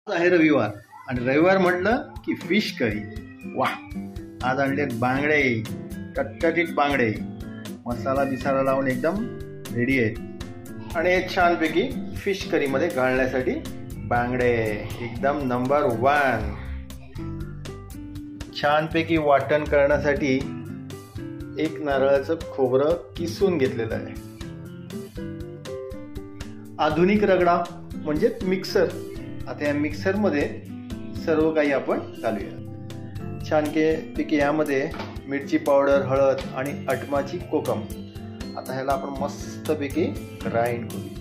आहे रविवार आणि रविवार म्हटलं की फिश करी. वा, आज आणलेत बांगडे, टटटटीत बांगडे, मसाला बिसाला लावून एकदम रेडी आहेत. आणि हे छानपैकी फिश करीमध्ये घालण्यासाठी बांगडे एकदम नंबर 1. छानपैकी वाटण करण्यासाठी एक नारळाचं खोबरं किसून घेतलेलं आहे. आधुनिक रगडा म्हणजे मिक्सर. आता या मिक्सरमध्ये सर्व काही आपण घालूया. छानपैकी यामध्ये मिरची पावडर, हळद आणि अटमाची कोकम. आता ह्याला आपण मस्तपैकी ग्राइंड करूया.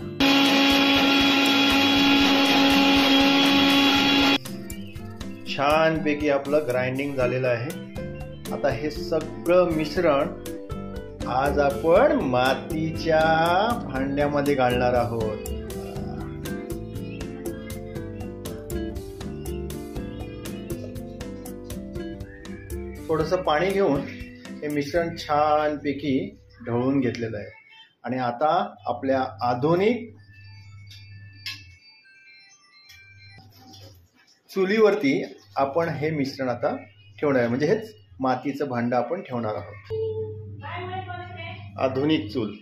छानपैकी आपलं ग्राइंडिंग झालेलं आहे. आता हे सगळं मिश्रण आज आपण मातीच्या भांड्यामध्ये घालणार आहोत. थोडंसं पाणी घेऊन हे मिश्रण छानपैकी ढवळून घेतलेलं आहे. आणि आता आपल्या आधुनिक चुलीवरती आपण हे मिश्रण आता ठेवणार आहे. म्हणजे हेच मातीचं भांडं आपण ठेवणार आहोत. आधुनिक चूल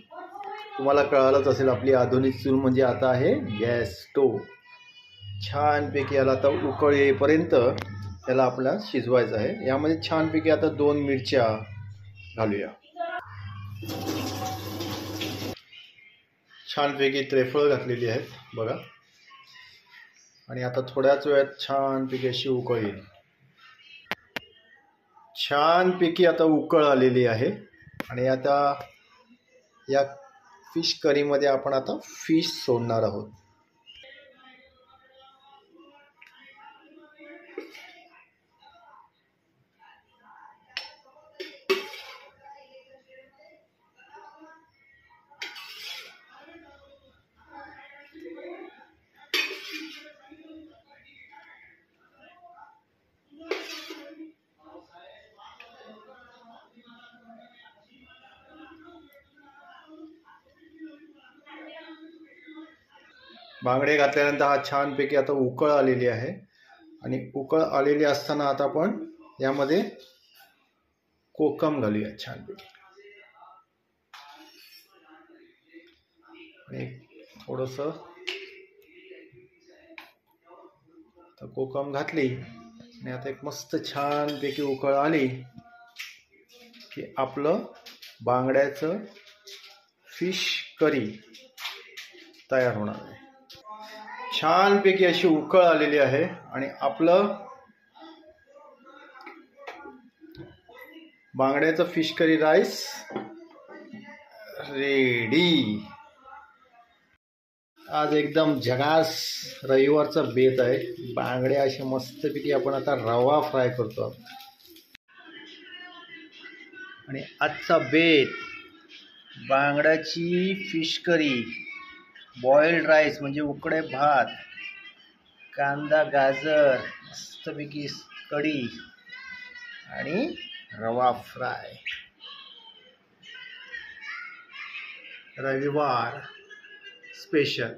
तुम्हाला कळालंच असेल. आपली आधुनिक चूल म्हणजे आता आहे गॅस स्टोव. छानपैकी याला आता उकळ येईपर्यंत त्याला आपल्याला शिजवायचं आहे. यामध्ये छानपैकी आता 2 मिरच्या घालूया. छानपैकी त्रेफळ घातलेली आहेत बघा. आणि आता थोड्याच वेळात छानपैकी अशी उकळ येईल. छानपैकी आता उकळ आलेली आहे. आणि आता या फिश करीमध्ये आपण आता फिश सोडणार आहोत. बांगडे घातल्यानंतर हा छानपैकी आता उकळ आलेली आहे. आणि उकळ आलेली असताना आता आपण यामध्ये कोकम घालूया छानपैकी. आणि थोडंसं कोकम घातली आणि आता एक मस्त छानपैकी उकळ आली की आपलं बांगड्याचं फिश करी तयार होणार आहे. छानपैकी अशी उकळ आलेली आहे आणि आपलं बांगड्याचं फिश करी राईस रेडी. आज एकदम झकास रविवारचा बेत आहे. बांगडे असे मस्तपैकी आपण आता रवा फ्राय करतो. आणि आजचा बेत बांगड्याची फिश करी, बॉइल्ड राईस म्हणजे उकडे भात, कांदा गाजर मस्तपैकी कढी आणि रवा फ्राय. रविवार स्पेशल.